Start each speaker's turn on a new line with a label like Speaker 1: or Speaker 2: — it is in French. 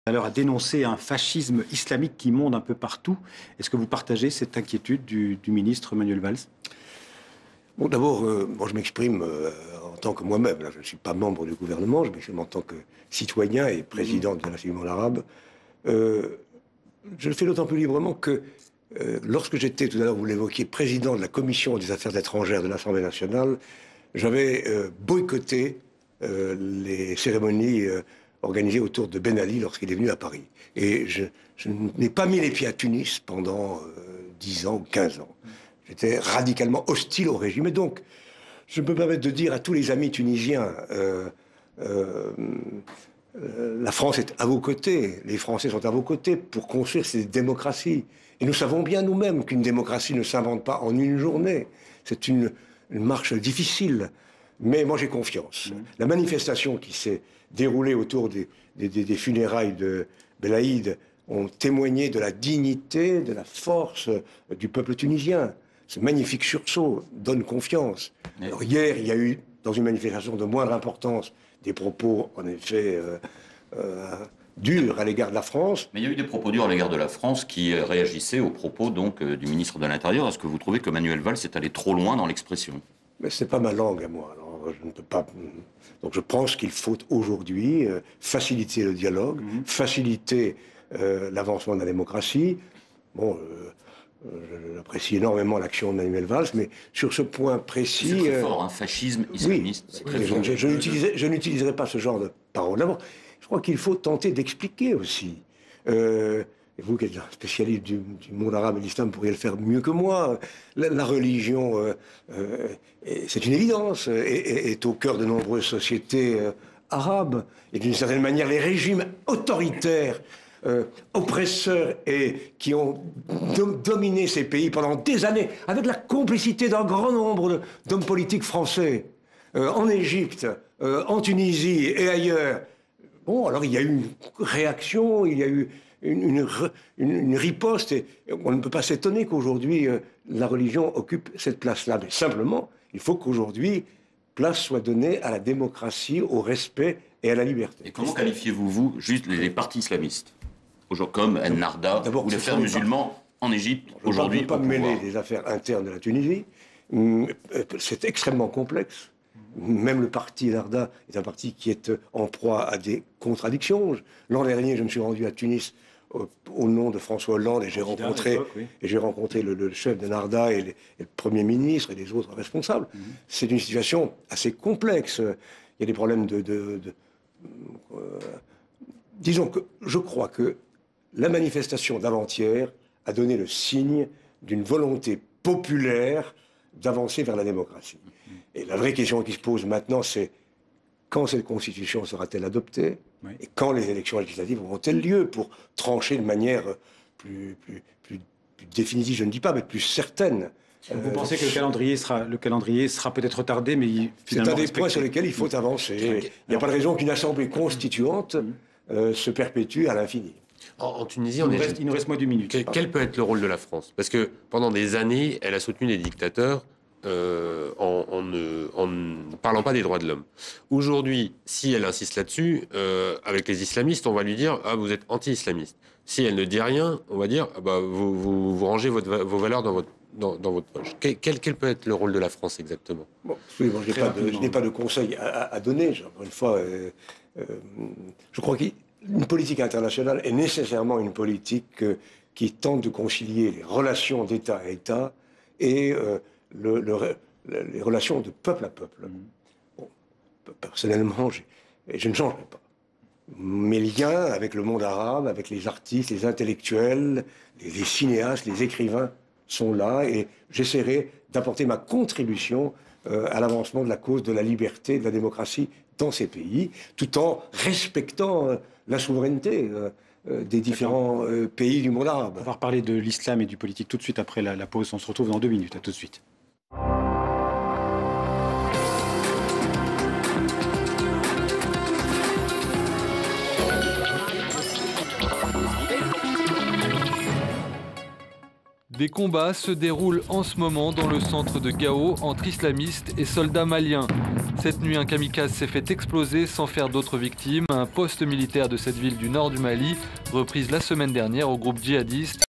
Speaker 1: Alors, a dénoncé un fascisme islamique qui monte un peu partout. Est-ce que vous partagez cette inquiétude du ministre Manuel Valls?
Speaker 2: Bon, d'abord, je m'exprime en tant que moi-même. Là, je ne suis pas membre du gouvernement, je m'exprime en tant que citoyen et président de la Ligue du monde arabe. Je le fais d'autant plus librement que lorsque j'étais, tout à l'heure, vous l'évoquiez, président de la Commission des affaires étrangères de l'Assemblée nationale, j'avais boycotté les cérémonies organisé autour de Ben Ali lorsqu'il est venu à Paris. Et je n'ai pas mis les pieds à Tunis pendant 10 ans ou 15 ans. J'étais radicalement hostile au régime. Et donc, je me permets de dire à tous les amis tunisiens, la France est à vos côtés, les Français sont à vos côtés pour construire cette démocratie. Et nous savons bien nous-mêmes qu'une démocratie ne s'invente pas en une journée. C'est une marche difficile. Mais moi, j'ai confiance. La manifestation qui s'est déroulée autour des funérailles de Belaïd ont témoigné de la dignité, de la force du peuple tunisien. Ce magnifique sursaut donne confiance. Alors, hier, il y a eu, dans une manifestation de moindre importance, des propos, en effet, durs à l'égard de la France.
Speaker 3: Mais il y a eu des propos durs à l'égard de la France qui réagissaient aux propos donc, du ministre de l'Intérieur. Est-ce que vous trouvez que Manuel Valls est allé trop loin dans l'expression? Mais
Speaker 2: c'est pas ma langue à moi. Alors, je ne peux pas. Donc je pense qu'il faut aujourd'hui faciliter le dialogue, faciliter l'avancement de la démocratie. Bon, j'apprécie énormément l'action de Manuel Valls, mais sur ce point précis...
Speaker 3: C'est très fort, un fascisme islamiste.
Speaker 2: Oui, je n'utiliserai pas ce genre de paroles. D'abord, je crois qu'il faut tenter d'expliquer aussi. Et vous qui êtes un spécialiste du monde arabe et de l'islam pourriez le faire mieux que moi. La religion, c'est une évidence, est au cœur de nombreuses sociétés arabes. Et d'une certaine manière, les régimes autoritaires, oppresseurs et qui ont dominé ces pays pendant des années, avec la complicité d'un grand nombre d'hommes politiques français, en Égypte, en Tunisie et ailleurs. Bon, alors il y a eu une réaction, il y a eu une riposte, et on ne peut pas s'étonner qu'aujourd'hui la religion occupe cette place-là. Mais simplement, il faut qu'aujourd'hui, place soit donnée à la démocratie, au respect et à la liberté.
Speaker 3: Et comment qualifiez-vous, vous, juste les partis islamistes, comme Ennahda ou les Frères musulmans en Égypte, aujourd'hui?
Speaker 2: Je ne peux pas mêler les affaires internes de la Tunisie. C'est extrêmement complexe. Même le parti Ennahda est un parti qui est en proie à des contradictions. L'an dernier, je me suis rendu à Tunis au nom de François Hollande et j'ai rencontré le chef d'Ennahda et le Premier ministre et les autres responsables. C'est une situation assez complexe. Il y a des problèmes disons que je crois que la manifestation d'avant-hier a donné le signe d'une volonté populaire d'avancer vers la démocratie. Et la vraie question qui se pose maintenant, c'est quand cette constitution sera-t-elle adoptée et quand les élections législatives auront-elles lieu pour trancher de manière plus définitive, je ne dis pas, mais plus certaine.
Speaker 1: Vous pensez que le calendrier sera peut-être retardé, mais finalement...
Speaker 2: C'est un des points sur lesquels il faut avancer. Il n'y a pas de raison qu'une assemblée constituante se perpétue à l'infini.
Speaker 4: En Tunisie,
Speaker 1: il nous reste moins d'une minute.
Speaker 4: Quel peut être le rôle de la France? Parce que pendant des années, elle a soutenu les dictateurs en ne parlant pas des droits de l'homme. Aujourd'hui, si elle insiste là-dessus, avec les islamistes, on va lui dire « Ah, vous êtes anti-islamiste ». Si elle ne dit rien, on va dire « Ah, bah, vous rangez vos valeurs dans votre poche ». Quel peut être le rôle de la France exactement?
Speaker 2: Je n'ai pas de conseils à donner. Encore une fois, je crois qu'une politique internationale est nécessairement une politique qui tente de concilier les relations d'État à État et les relations de peuple à peuple. Bon, personnellement, je ne changerai pas. Mes liens avec le monde arabe, avec les artistes, les intellectuels, les cinéastes, les écrivains sont là et j'essaierai d'apporter ma contribution à l'avancement de la cause de la liberté et de la démocratie dans ces pays, tout en respectant la souveraineté des différents pays du monde arabe.
Speaker 1: On va reparler de l'islam et du politique tout de suite après la pause. On se retrouve dans 2 minutes. À tout de suite.
Speaker 5: Des combats se déroulent en ce moment dans le centre de Gao entre islamistes et soldats maliens. Cette nuit, un kamikaze s'est fait exploser sans faire d'autres victimes. Un poste militaire de cette ville du nord du Mali, reprise la semaine dernière au groupe djihadiste,